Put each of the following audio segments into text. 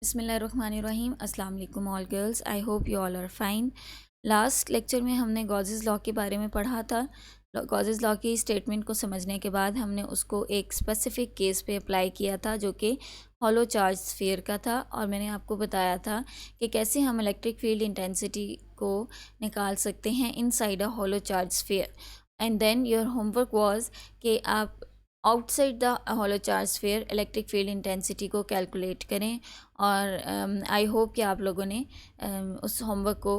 बिस्मिल्लाहिर्रहमानिर्रहीम। अस्सलाम वालेकुम all girls, I hope you all are fine. Last lecture में हमने गॉसेस लॉ के बारे में पढ़ा था। गॉसेस लॉ की स्टेटमेंट को समझने के बाद हमने उसको एक स्पेसिफ़िक केस पे अप्लाई किया था जो कि हॉलो चार्ज स्फीयर का था, और मैंने आपको बताया था कि कैसे हम इलेक्ट्रिक फील्ड इंटेंसिटी को निकाल सकते हैं inside a hollow charge sphere. And then your homework was कि आप outside the hollow charge sphere electric field intensity को कैलकुलेट करें, और आई होप कि आप लोगों ने उस होमवर्क को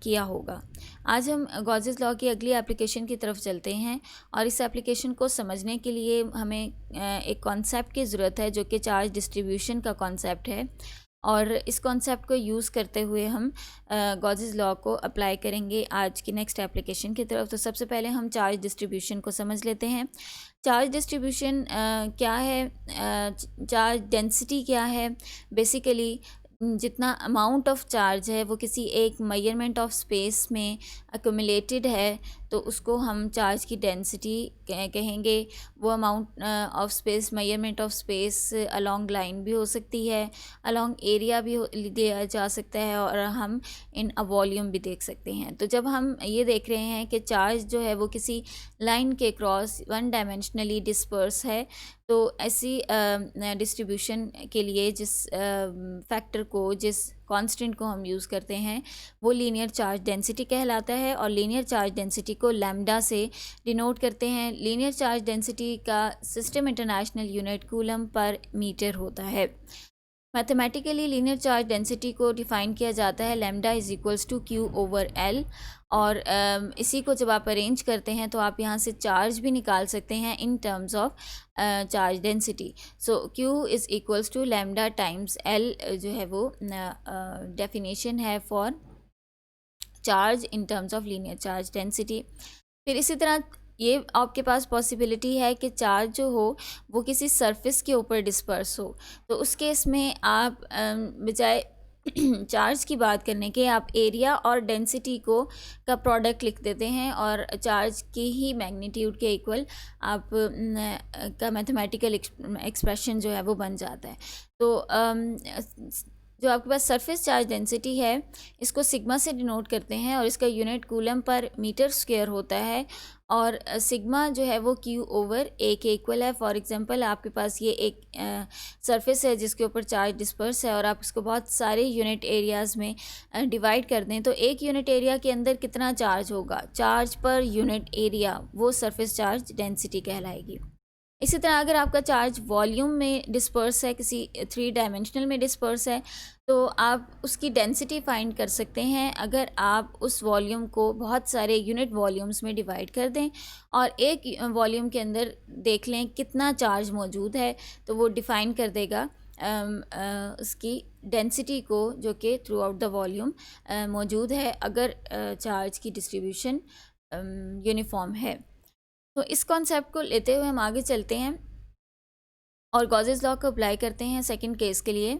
किया होगा। आज हम गॉसेस लॉ की अगली एप्लीकेशन की तरफ चलते हैं, और इस एप्लीकेशन को समझने के लिए हमें एक कॉन्सेप्ट की ज़रूरत है जो कि चार्ज डिस्ट्रीब्यूशन का कॉन्सेप्ट है, और इस कॉन्सेप्ट को यूज़ करते हुए हम गॉसेस लॉ को अप्लाई करेंगे आज की नेक्स्ट एप्लीकेशन की तरफ। तो सबसे पहले हम चार्ज डिस्ट्रीब्यूशन को समझ लेते हैं। चार्ज डिस्ट्रीब्यूशन क्या है, चार्ज डेंसिटी क्या है। बेसिकली जितना अमाउंट ऑफ चार्ज है वो किसी एक मेजरमेंट ऑफ स्पेस में अक्यूमुलेटेड है तो उसको हम चार्ज की डेंसिटी कहेंगे। वो amount of space, measurement of space along line भी हो सकती है, अलोंग एरिया भी दिया जा सकता है, और हम इन अ वॉल्यूम भी देख सकते हैं। तो जब हम ये देख रहे हैं कि चार्ज जो है वो किसी लाइन के क्रॉस वन डायमेंशनली डिस्पर्स है, तो ऐसी डिस्ट्रीब्यूशन के लिए जिस फैक्टर को, जिस कांस्टेंट को हम यूज़ करते हैं वो लीनियर चार्ज डेंसिटी कहलाता है, और लीनियर चार्ज डेंसिटी को लैम्डा से डिनोट करते हैं। लीनियर चार्ज डेंसिटी का सिस्टम इंटरनेशनल यूनिट कूलम पर मीटर होता है। मैथमेटिकली लीनियर चार्ज डेंसिटी को डिफ़ाइन किया जाता है lambda is equals to Q over L, और इसी को जब आप अरेंज करते हैं तो आप यहाँ से चार्ज भी निकाल सकते हैं in terms of charge density. So Q is equals to lambda times L जो है वो डेफिनेशन है for charge in terms of linear charge density. फिर इसी तरह ये आपके पास पॉसिबिलिटी है कि चार्ज जो हो वो किसी सरफेस के ऊपर डिस्पर्स हो, तो उस केस में आप बजाय चार्ज की बात करने के आप एरिया और डेंसिटी को का प्रोडक्ट लिख देते हैं, और चार्ज की ही मैग्नीट्यूड के इक्वल आप का मैथमेटिकल एक्सप्रेशन जो है वो बन जाता है। तो जो आपके पास सरफेस चार्ज डेंसिटी है इसको सिग्मा से डिनोट करते हैं, और इसका यूनिट कूलम पर मीटर स्क्वायर होता है, और सिग्मा जो है वो क्यू ओवर ए के इक्वल है। फॉर एग्जांपल आपके पास ये एक सरफेस है जिसके ऊपर चार्ज डिस्पर्स है, और आप इसको बहुत सारे यूनिट एरियाज़ में डिवाइड कर दें तो एक यूनिट एरिया के अंदर कितना चार्ज होगा, चार्ज पर यूनिट एरिया, वो सरफेस चार्ज डेंसिटी कहलाएगी। इसी तरह अगर आपका चार्ज वॉल्यूम में डिस्पर्स है, किसी 3 डायमेंशनल में डिस्पर्स है, तो आप उसकी डेंसिटी फाइंड कर सकते हैं अगर आप उस वॉल्यूम को बहुत सारे यूनिट वॉल्यूम्स में डिवाइड कर दें और एक वॉल्यूम के अंदर देख लें कितना चार्ज मौजूद है, तो वो डिफ़ाइन कर देगा उसकी डेंसिटी को जो कि थ्रू आउट द वॉल्यूम मौजूद है अगर चार्ज की डिस्ट्रीब्यूशन यूनिफॉर्म है। तो इस कॉन्सेप्ट को लेते हुए हम आगे चलते हैं और गॉसेस लॉ को अप्लाई करते हैं सेकंड केस के लिए,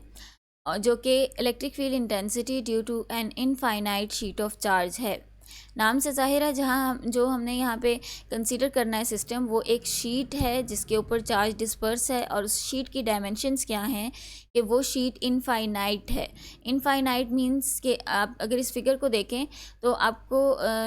जो कि electric field intensity due to an infinite sheet of charge है। नाम से ज़ाहिर है जो हमने यहाँ पे कंसीडर करना है सिस्टम, वो एक शीट है जिसके ऊपर चार्ज डिस्पर्स है, और उस शीट की डायमेंशंस क्या हैं कि वो शीट इनफाइनाइट है। इनफाइनाइट मींस कि आप अगर इस फिगर को देखें तो आपको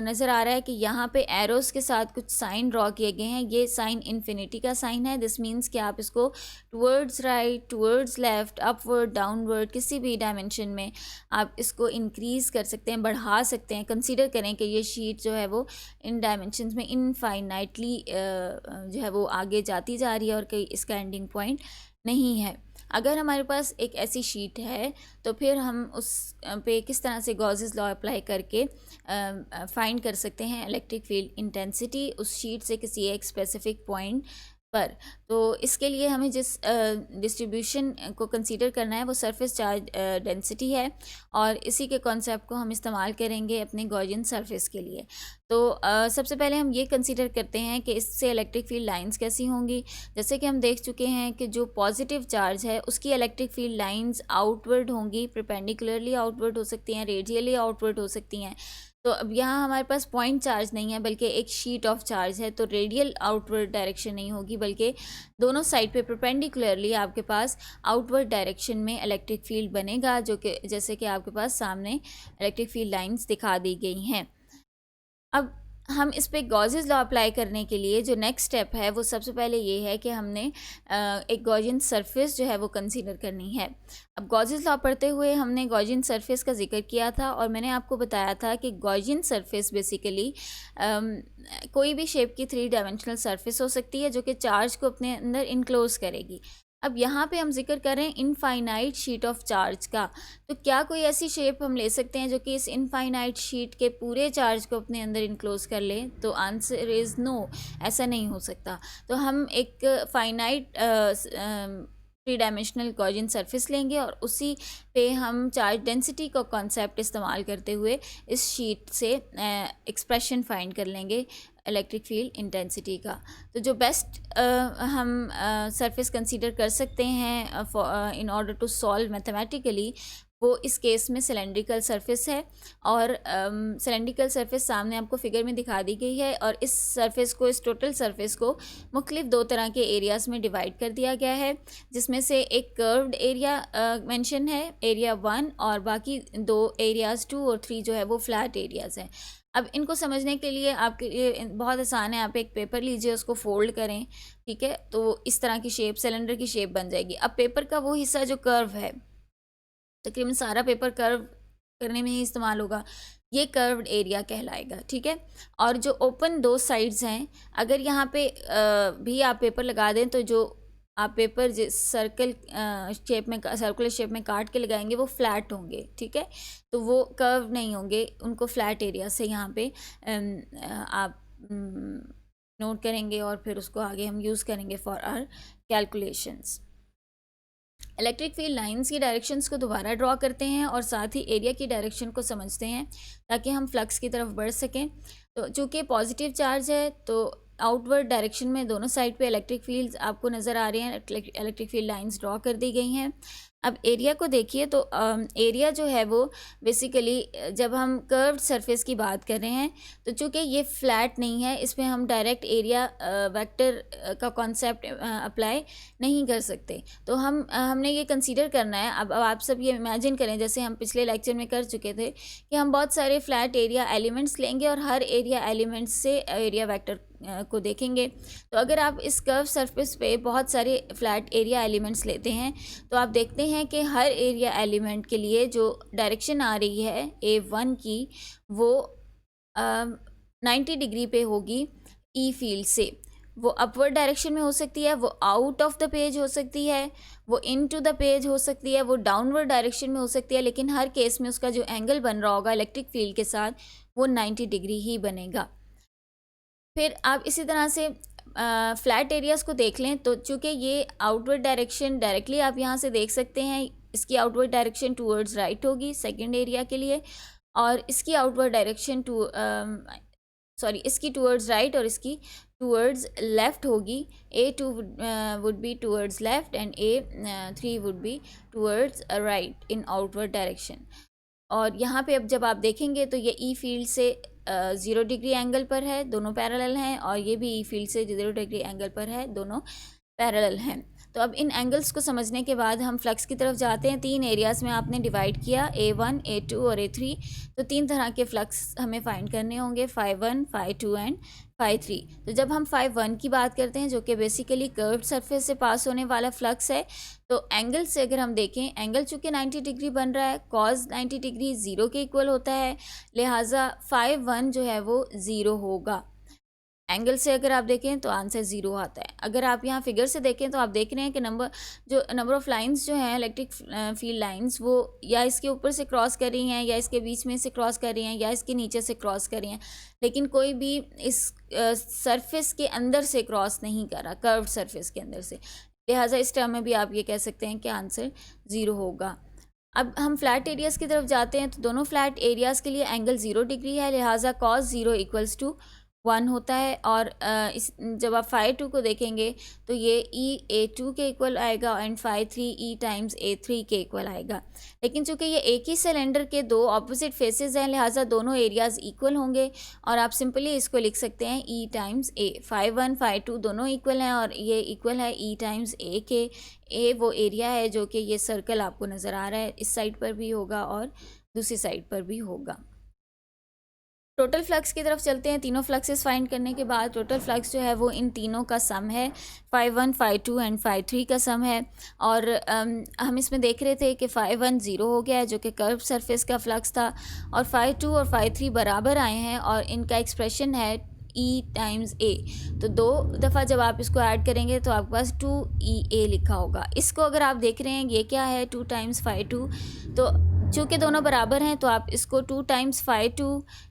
नज़र आ रहा है कि यहाँ पे एरोज़ के साथ कुछ साइन ड्रॉ किए गए हैं। ये साइन इन्फिनिटी का साइन है। दिस मीन्स कि आप इसको towards right, towards left, upward, downward, किसी भी डायमेंशन में आप इसको इंक्रीज़ कर सकते हैं, बढ़ा सकते हैं। कंसीडर करें कि ये शीट जो है वो इन डायमेंशंस में इनफाइनाइटली जो है वो आगे जाती जा रही है और कहीं इसका एंडिंग पॉइंट नहीं है। अगर हमारे पास एक ऐसी शीट है तो फिर हम उस पे किस तरह से गॉसेस लॉ अप्लाई करके फाइंड कर सकते हैं इलेक्ट्रिक फील्ड इंटेंसिटी उस शीट से किसी एक स्पेसिफिक पॉइंट पर। तो इसके लिए हमें जिस डिस्ट्रीब्यूशन को कंसीडर करना है वो सरफेस चार्ज डेंसिटी है, और इसी के कॉन्सेप्ट को हम इस्तेमाल करेंगे अपने गॉसियन सरफेस के लिए। तो सबसे पहले हम ये कंसीडर करते हैं कि इससे इलेक्ट्रिक फील्ड लाइंस कैसी होंगी। जैसे कि हम देख चुके हैं कि जो पॉजिटिव चार्ज है उसकी इलेक्ट्रिक फील्ड लाइंस आउटवर्ड होंगी, परपेंडिकुलरली आउटवर्ड हो सकती हैं, रेडियली आउटवर्ड हो सकती हैं। तो अब यहाँ हमारे पास पॉइंट चार्ज नहीं है बल्कि एक शीट ऑफ चार्ज है, तो रेडियल आउटवर्ड डायरेक्शन नहीं होगी बल्कि दोनों साइड पे परपेंडिकुलरली आपके पास आउटवर्ड डायरेक्शन में इलेक्ट्रिक फील्ड बनेगा, जो कि जैसे कि आपके पास सामने इलेक्ट्रिक फील्ड लाइंस दिखा दी गई हैं। अब हम इस पे गॉसेस लॉ अप्लाई करने के लिए जो नेक्स्ट स्टेप है वो सबसे पहले ये है कि हमने एक गॉसियन सरफेस जो है वो कंसीडर करनी है। अब गॉसेस लॉ पढ़ते हुए हमने गॉसियन सरफेस का जिक्र किया था और मैंने आपको बताया था कि गॉसियन सरफेस बेसिकली कोई भी शेप की 3 डायमेंशनल सरफेस हो सकती है जो कि चार्ज को अपने अंदर इनक्लोज करेगी। अब यहाँ पे हम जिक्र करें इनफाइनाइट शीट ऑफ चार्ज का, तो क्या कोई ऐसी शेप हम ले सकते हैं जो कि इस इनफाइनाइट शीट के पूरे चार्ज को अपने अंदर इनक्लोज कर ले? तो आंसर इज़ नो, ऐसा नहीं हो सकता। तो हम एक फाइनाइट 3 डायमेंशनल गॉसियन सरफेस लेंगे और उसी पे हम चार्ज डेंसिटी का कॉन्सेप्ट इस्तेमाल करते हुए इस शीट से एक्सप्रेशन फाइंड कर लेंगे इलेक्ट्रिक फील्ड इंटेंसिटी का। तो जो बेस्ट हम सरफेस कंसीडर कर सकते हैं in order to solve mathematically, वो इस केस में सिलेंड्रिकल सरफेस है। और सिलेंड्रिकल सरफेस सामने आपको फिगर में दिखा दी गई है और इस सरफेस को, इस टोटल सरफेस को मुख्तलिफ 2 तरह के एरियाज़ में डिवाइड कर दिया गया है, जिसमें से एक कर्व्ड एरिया मेंशन है, एरिया 1, और बाकी 2 एरियाज़ 2 और 3 जो है वो फ्लैट एरियाज़ हैं। अब इनको समझने के लिए आपके लिए बहुत आसान है, आप एक पेपर लीजिए, उसको फोल्ड करें, ठीक है, तो इस तरह की शेप, सिलेंडर की शेप बन जाएगी। अब पेपर का वो हिस्सा जो कर्व है, तकरीबन सारा पेपर कर्व करने में ही इस्तेमाल होगा, ये कर्व्ड एरिया कहलाएगा, ठीक है। और जो ओपन 2 साइड्स हैं, अगर यहाँ पे भी आप पेपर लगा दें तो जो आप पेपर जिस सर्कल शेप में, सर्कुलर शेप में काट के लगाएंगे वो फ्लैट होंगे, ठीक है, तो वो कर्व नहीं होंगे, उनको फ्लैट एरिया से यहाँ पे आप नोट करेंगे और फिर उसको आगे हम यूज़ करेंगे for our calculations. Electric field lines की डायरेक्शंस को दोबारा ड्रॉ करते हैं और साथ ही एरिया की डायरेक्शन को समझते हैं ताकि हम फ्लक्स की तरफ बढ़ सकें। तो चूँकि पॉजिटिव चार्ज है तो आउटवर्ड डायरेक्शन में दोनों साइड पे इलेक्ट्रिक फील्ड्स आपको नज़र आ रहे हैं, इलेक्ट्रिक फील्ड लाइंस ड्रॉ कर दी गई हैं। अब एरिया को देखिए, तो एरिया जो है वो बेसिकली जब हम कर्व्ड सरफेस की बात कर रहे हैं तो चूँकि ये फ्लैट नहीं है, इस पर हम डायरेक्ट एरिया वेक्टर का कॉन्सेप्ट अप्लाई नहीं कर सकते। तो हमने ये कंसीडर करना है। अब आप सब ये इमेजिन करें, जैसे हम पिछले लेक्चर में कर चुके थे कि हम बहुत सारे फ्लैट एरिया एलिमेंट्स लेंगे और हर एरिया एलिमेंट्स से एरिया वेक्टर को देखेंगे। तो अगर आप इस कर्व सरफेस पे बहुत सारे फ्लैट एरिया एलिमेंट्स लेते हैं तो आप देखते हैं कि हर एरिया एलिमेंट के लिए जो डायरेक्शन आ रही है A1 की, वो 90 डिग्री पे होगी ई फील्ड से। वो अपवर्ड डायरेक्शन में हो सकती है, वो आउट ऑफ द पेज हो सकती है, वो इनटू द पेज हो सकती है, वो डाउनवर्ड डायरेक्शन में हो सकती है, लेकिन हर केस में उसका जो एंगल बन रहा होगा इलेक्ट्रिक फील्ड के साथ वो 90 डिग्री ही बनेगा। फिर आप इसी तरह से फ्लैट एरियाज़ को देख लें, तो चूँकि ये आउटवर्ड डायरेक्शन डायरेक्टली आप यहाँ से देख सकते हैं, इसकी आउटवर्ड डायरेक्शन टूवर्ड्स राइट होगी सेकंड एरिया के लिए, और इसकी आउटवर्ड डायरेक्शन इसकी टूवर्ड्स राइट और इसकी टूवर्ड्स लेफ़्ट होगी। A2 would be towards left and A3 would be towards right in outward direction. और यहाँ पे अब जब आप देखेंगे तो ये ई फील्ड से 0 डिग्री एंगल पर है, दोनों पैरेलल हैं, और ये भी ई फील्ड से 0 डिग्री एंगल पर है, दोनों पैरेलल हैं। तो अब इन एंगल्स को समझने के बाद हम फ्लक्स की तरफ जाते हैं। 3 एरियाज़ में आपने डिवाइड किया, A1, A2 और A3। तो 3 तरह के फ्लक्स हमें फाइंड करने होंगे, phi1, phi2 एंड phi3। तो जब हम phi1 की बात करते हैं जो कि बेसिकली कर्व्ड सरफेस से पास होने वाला फ्लक्स है, तो एंगल से अगर हम देखें, एंगल चूँकि 90 डिग्री बन रहा है, cos 90 डिग्री 0 के इक्वल होता है, लिहाजा phi1 जो है वो 0 होगा। एंगल से अगर आप देखें तो आंसर 0 आता है। अगर आप यहाँ फिगर से देखें तो आप देख रहे हैं कि नंबर ऑफ़ लाइंस जो हैं इलेक्ट्रिक फील्ड लाइंस, वो या इसके ऊपर से क्रॉस कर रही हैं, या इसके बीच में से क्रॉस कर रही हैं, या इसके नीचे से क्रॉस कर रही हैं, लेकिन कोई भी इस सरफेस के अंदर से क्रॉस नहीं कर रहा, कर्व्ड सरफेस के अंदर से। लिहाजा इस टर्म में भी आप ये कह सकते हैं कि आंसर 0 होगा। अब हम फ्लैट एरियाज़ की तरफ जाते हैं, तो दोनों फ्लैट एरियाज़ के लिए एंगल 0 डिग्री है, लिहाजा cos 0 इक्वल्स टू 1 होता है। और इस जब आप फाई 2 को देखेंगे तो ये E A2 के इक्वल आएगा and phi 3 E times A3 के इक्वल आएगा। लेकिन चूंकि ये एक ही सिलेंडर के दो ऑपोजिट फेसेस हैं, लिहाजा दोनों एरियाज इक्वल होंगे और आप सिंपली इसको लिख सकते हैं E times A। Phi 1 phi 2 दोनों इक्वल हैं और ये इक्वल है E टाइम्स A के। A वो एरिया है जो कि ये सर्कल आपको नज़र आ रहा है, इस साइड पर भी होगा और दूसरी साइड पर भी होगा। टोटल फ्लक्स की तरफ चलते हैं। तीनों फ्लक्सेस फाइंड करने के बाद टोटल फ्लक्स जो है वो इन तीनों का सम है, फाई 1 फाई 2 एंड फाई 3 का सम है। और हम इसमें देख रहे थे कि फाई 1 ज़ीरो हो गया है जो कि कर्व सरफेस का फ्लक्स था, और फाई 2 और फाई 3 बराबर आए हैं और इनका एक्सप्रेशन है E टाइम्स A। तो दो दफ़ा जब आप इसको ऐड करेंगे तो आपके पास 2EA लिखा होगा। इसको अगर आप देख रहे हैं ये क्या है 2 टाइम्स फाई 2, तो चूँकि दोनों बराबर हैं तो आप इसको 2 टाइम्स फाई 2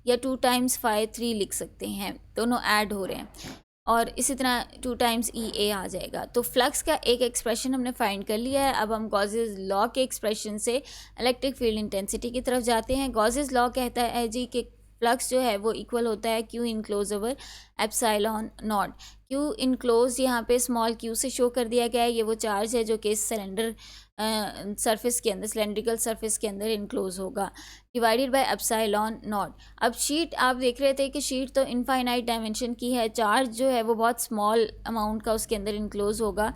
या 2 टाइम्स फाई 3 लिख सकते हैं, दोनों ऐड हो रहे हैं और इसी तरह 2 टाइम्स EA आ जाएगा। तो फ्लक्स का एक एक्सप्रेशन हमने फाइंड कर लिया है। अब हम गॉसेस लॉ के एक्सप्रेशन से इलेक्ट्रिक फील्ड इंटेंसिटी की तरफ जाते हैं। गॉसेस लॉ कहता है जी कि फ्लक्स जो है वो इक्वल होता है Q enclose over epsilon not. Q enclose यहाँ पे स्मॉल q से शो कर दिया गया है, ये वो चार्ज है जो कि इस सिलेंडर सरफेस के अंदर, सिलेंड्रिकल सरफेस के अंदर इनक्लोज होगा, डिवाइडेड बाय एप्सिलॉन नॉट। अब शीट आप देख रहे थे कि शीट तो इनफाइनाइट डायमेंशन की है, चार्ज जो है वो बहुत स्मॉल अमाउंट का उसके अंदर इनक्लोज होगा।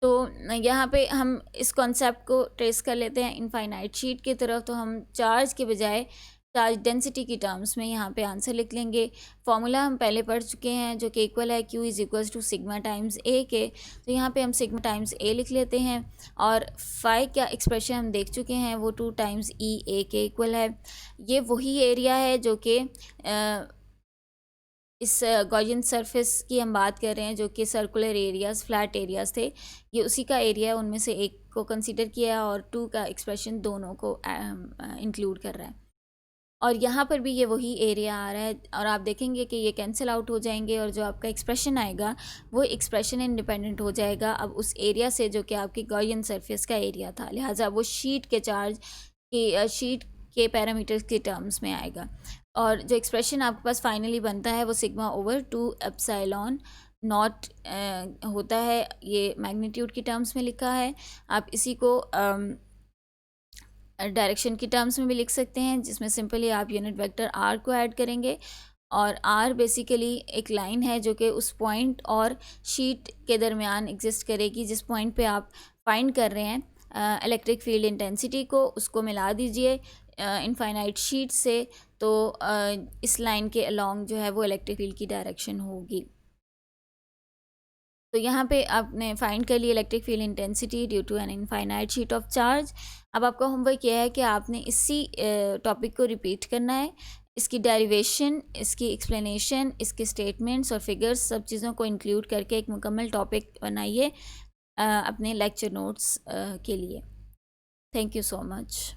तो यहाँ पे हम इस कॉन्सेप्ट को ट्रेस कर लेते हैं इनफाइनाइट शीट की तरफ। तो हम चार्ज के बजाय चार्ज डेंसिटी की टर्म्स में यहाँ पे आंसर लिख लेंगे। फॉर्मूला हम पहले पढ़ चुके हैं जो कि इक्वल है Q is equals to sigma times A के। तो यहाँ पे हम सिग्मा टाइम्स A लिख लेते हैं और फाई का एक्सप्रेशन हम देख चुके हैं, वो 2 टाइम्स EA के इक्वल है। ये वही एरिया है जो कि इस गॉसियन सरफेस की हम बात कर रहे हैं जो कि सर्कुलर एरियाज़, फ्लैट एरियाज़ थे, ये उसी का एरिया है, उनमें से एक को कंसीडर किया और 2 का एक्सप्रेशन दोनों को इंक्लूड कर रहा है। और यहाँ पर भी ये वही एरिया आ रहा है और आप देखेंगे कि ये कैंसिल आउट हो जाएंगे और जो आपका एक्सप्रेशन आएगा वो एक्सप्रेशन इंडिपेंडेंट हो जाएगा अब उस एरिया से जो कि आपकी गॉसियन सरफेस का एरिया था, लिहाजा वो शीट के चार्ज की शीट के पैरामीटर्स के टर्म्स में आएगा। और जो एक्सप्रेशन आपके पास फाइनली बनता है वो सिग्मा ओवर 2 एप्सिलॉन नॉट होता है, ये मैग्नीट्यूड की टर्म्स में लिखा है। आप इसी को डायरेक्शन की टर्म्स में भी लिख सकते हैं, जिसमें सिंपली आप यूनिट वेक्टर r को ऐड करेंगे और r बेसिकली एक लाइन है जो कि उस पॉइंट और शीट के दरमियान एग्जिस्ट करेगी जिस पॉइंट पे आप फाइंड कर रहे हैं इलेक्ट्रिक फील्ड इंटेंसिटी को, उसको मिला दीजिए इनफाइनाइट शीट से, तो इस लाइन के अलोंग जो है वो इलेक्ट्रिक फील्ड की डायरेक्शन होगी। तो यहाँ पे आपने फाइंड कर ली electric field intensity due to an infinite sheet of charge. अब आपका होमवर्क यह है कि आपने इसी टॉपिक को रिपीट करना है, इसकी डेरिवेशन, इसकी एक्सप्लेनेशन, इसके स्टेटमेंट्स और फिगर्स, सब चीज़ों को इंक्लूड करके एक मुकम्मल टॉपिक बनाइए अपने लेक्चर नोट्स के लिए। Thank you so much.